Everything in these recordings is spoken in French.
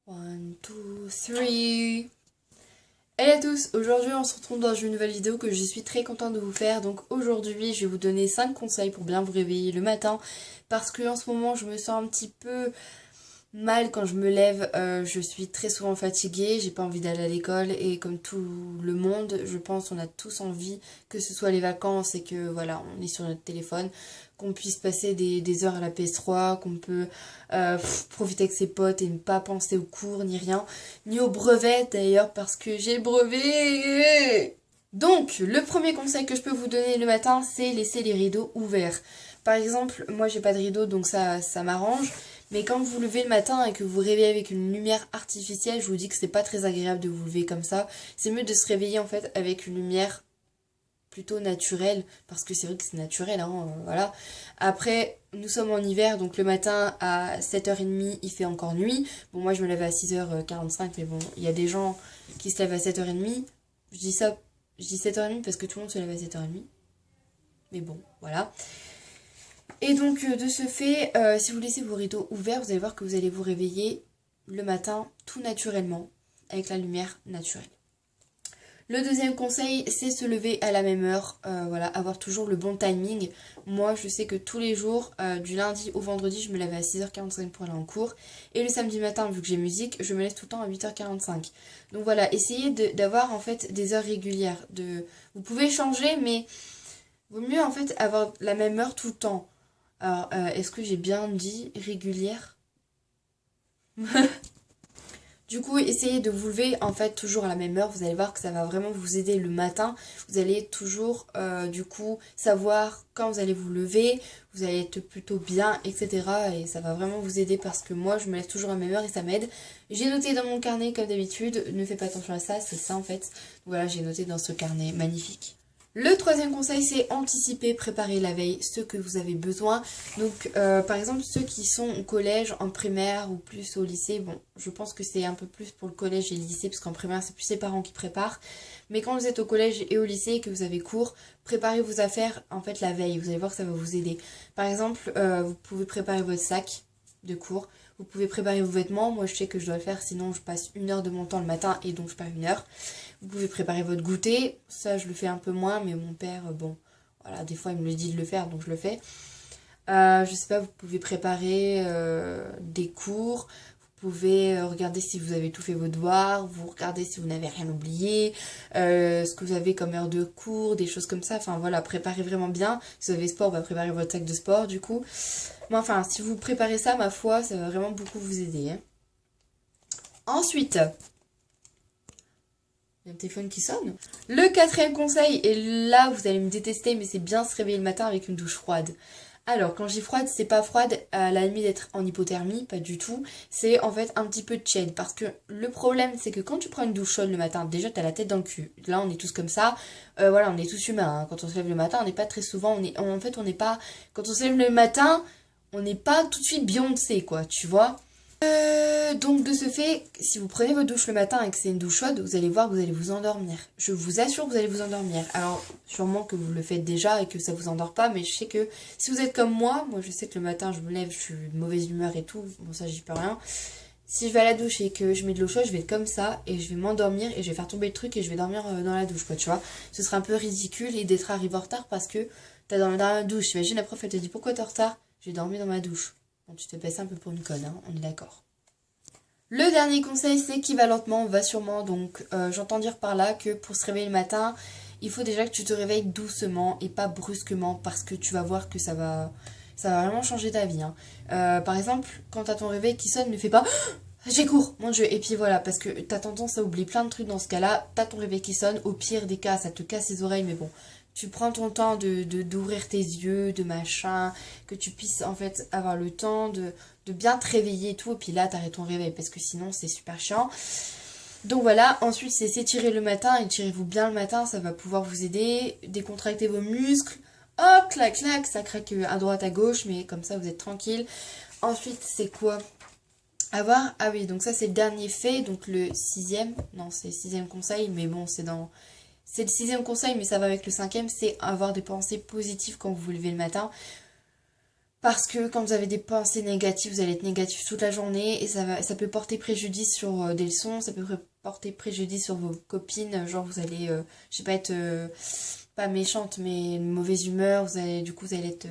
One, two, three. Hello à tous, aujourd'hui on se retrouve dans une nouvelle vidéo que je suis très contente de vous faire. Donc aujourd'hui je vais vous donner 5 conseils pour bien vous réveiller le matin. Parce que en ce moment je me sens un petit peu mal quand je me lève, je suis très souvent fatiguée, j'ai pas envie d'aller à l'école et comme tout le monde, je pense on a tous envie que ce soit les vacances et que voilà, on est sur notre téléphone, qu'on puisse passer des heures à la PS3, qu'on peut profiter avec ses potes et ne pas penser aux cours ni rien, ni au brevet d'ailleurs parce que j'ai le brevet. Donc, le premier conseil que je peux vous donner le matin, c'est laisser les rideaux ouverts. Par exemple, moi j'ai pas de rideau donc ça m'arrange. Mais quand vous vous levez le matin et que vous vous réveillez avec une lumière artificielle, je vous dis que c'est pas très agréable de vous lever comme ça. C'est mieux de se réveiller en fait avec une lumière plutôt naturelle, parce que c'est vrai que c'est naturel, hein, voilà. Après, nous sommes en hiver, donc le matin à 7h30, il fait encore nuit. Bon, moi je me lève à 6h45, mais bon, il y a des gens qui se lèvent à 7h30. Je dis ça, je dis 7h30 parce que tout le monde se lève à 7h30. Mais bon, voilà. Et donc de ce fait, si vous laissez vos rideaux ouverts, vous allez voir que vous allez vous réveiller le matin tout naturellement, avec la lumière naturelle. Le deuxième conseil, c'est se lever à la même heure, voilà, avoir toujours le bon timing. Moi, je sais que tous les jours, du lundi au vendredi, je me lève à 6h45 pour aller en cours. Et le samedi matin, vu que j'ai musique, je me lève tout le temps à 8h45. Donc voilà, essayez d'avoir en fait des heures régulières. Vous pouvez changer, mais vaut mieux en fait avoir la même heure tout le temps. Alors, est-ce que j'ai bien dit régulière? Du coup, essayez de vous lever en fait toujours à la même heure. Vous allez voir que ça va vraiment vous aider le matin. Vous allez toujours du coup savoir quand vous allez vous lever. Vous allez être plutôt bien, etc. Et ça va vraiment vous aider parce que moi je me lève toujours à la même heure et ça m'aide. J'ai noté dans mon carnet comme d'habitude. Ne faites pas attention à ça, c'est ça en fait. Voilà, j'ai noté dans ce carnet magnifique. Le troisième conseil, c'est anticiper, préparer la veille ce que vous avez besoin. Donc, par exemple, ceux qui sont au collège, en primaire ou plus au lycée, bon, je pense que c'est un peu plus pour le collège et le lycée, parce qu'en primaire, c'est plus les parents qui préparent. Mais quand vous êtes au collège et au lycée et que vous avez cours, préparez vos affaires, en fait, la veille. Vous allez voir que ça va vous aider. Par exemple, vous pouvez préparer votre sac de cours. Vous pouvez préparer vos vêtements. Moi, je sais que je dois le faire, sinon je passe 1 heure de mon temps le matin et donc je perds 1 heure. Vous pouvez préparer votre goûter, ça je le fais un peu moins, mais mon père, bon, voilà, des fois il me le dit de le faire, donc je le fais. Je sais pas, vous pouvez préparer des cours, vous pouvez regarder si vous avez tout fait vos devoirs, vous regardez si vous n'avez rien oublié, ce que vous avez comme heure de cours, des choses comme ça. Enfin voilà, préparez vraiment bien. Si vous avez sport, bah, préparez votre sac de sport du coup. Mais enfin, si vous préparez ça, ma foi, ça va vraiment beaucoup vous aider, hein. Ensuite, il y a un téléphone qui sonne. Le quatrième conseil, et là vous allez me détester, mais c'est bien se réveiller le matin avec une douche froide. Alors, quand je dis froide, c'est pas froide à la limite d'être en hypothermie, pas du tout. C'est en fait un petit peu tiède. Parce que le problème, c'est que quand tu prends une douche chaude le matin, déjà t'as la tête dans le cul. Là, on est tous comme ça. Voilà, on est tous humains, hein. Quand on se lève le matin, on n'est pas très souvent. En fait, on n'est pas. Quand on se lève le matin, on n'est pas tout de suite Beyoncé, quoi, tu vois. Donc de ce fait, si vous prenez votre douche le matin et que c'est une douche chaude, vous allez voir que vous allez vous endormir. Je vous assure que vous allez vous endormir. Alors sûrement que vous le faites déjà et que ça vous endort pas, mais je sais que si vous êtes comme moi je sais que le matin je me lève, je suis de mauvaise humeur et tout, bon ça j'y peux rien. Si je vais à la douche et que je mets de l'eau chaude, je vais être comme ça et je vais m'endormir et je vais faire tomber le truc et je vais dormir dans la douche quoi, tu vois. Ce serait un peu ridicule et d'être arrivé en retard parce que t'as dormi dans la douche. Imagine la prof elle te dit pourquoi t'es en retard? J'ai dormi dans ma douche. Bon, tu te fais passer un peu pour une conne, hein, on est d'accord. Le dernier conseil, c'est qui va lentement va sûrement. Donc, j'entends dire par là que pour se réveiller le matin, il faut déjà que tu te réveilles doucement et pas brusquement parce que tu vas voir que ça va vraiment changer ta vie, hein. Par exemple, quand t'as ton réveil qui sonne, ne fais pas j'ai cours, mon dieu. Et puis voilà, parce que t'as tendance à oublier plein de trucs dans ce cas-là. T'as ton réveil qui sonne. Au pire des cas, ça te casse les oreilles, mais bon. Tu prends ton temps d'ouvrir tes yeux, de machin, que tu puisses en fait avoir le temps de bien te réveiller et tout. Et puis là, t'arrêtes ton réveil parce que sinon, c'est super chiant. Donc voilà, ensuite, c'est s'étirer le matin. Étirez-vous bien le matin, ça va pouvoir vous aider. Décontracter vos muscles. Hop, clac, clac, ça craque à droite, à gauche, mais comme ça, vous êtes tranquille. Ensuite, c'est quoi? Avoir, ah oui, donc ça c'est le dernier fait, donc le sixième, non c'est le sixième conseil, mais bon c'est le sixième conseil, mais ça va avec le cinquième, c'est avoir des pensées positives quand vous vous levez le matin. Parce que quand vous avez des pensées négatives, vous allez être négatif toute la journée et ça peut porter préjudice sur des leçons, ça peut porter préjudice sur vos copines, genre vous allez, je sais pas, être pas méchante mais mauvaise humeur, vous allez être,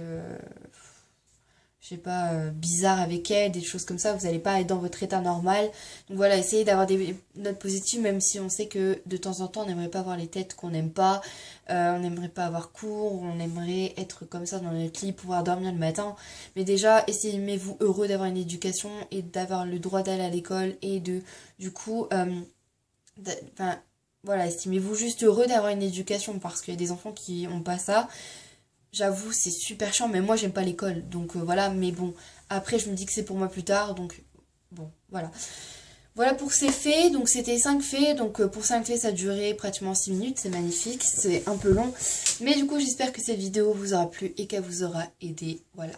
je sais pas, bizarre avec elle, des choses comme ça, vous n'allez pas être dans votre état normal. Donc voilà, essayez d'avoir des notes positives, même si on sait que de temps en temps on n'aimerait pas avoir les têtes qu'on n'aime pas, on n'aimerait pas avoir cours, on aimerait être comme ça dans notre lit, pouvoir dormir le matin. Mais déjà, estimez-vous heureux d'avoir une éducation et d'avoir le droit d'aller à l'école et du coup, enfin, voilà, estimez-vous juste heureux d'avoir une éducation parce qu'il y a des enfants qui ont pas ça. J'avoue, c'est super chiant, mais moi j'aime pas l'école, donc voilà, mais bon, après je me dis que c'est pour moi plus tard, donc bon, voilà. Voilà pour ces faits, donc c'était 5 faits, donc pour 5 faits ça a duré pratiquement 6 minutes, c'est magnifique, c'est un peu long, mais du coup j'espère que cette vidéo vous aura plu et qu'elle vous aura aidé, voilà.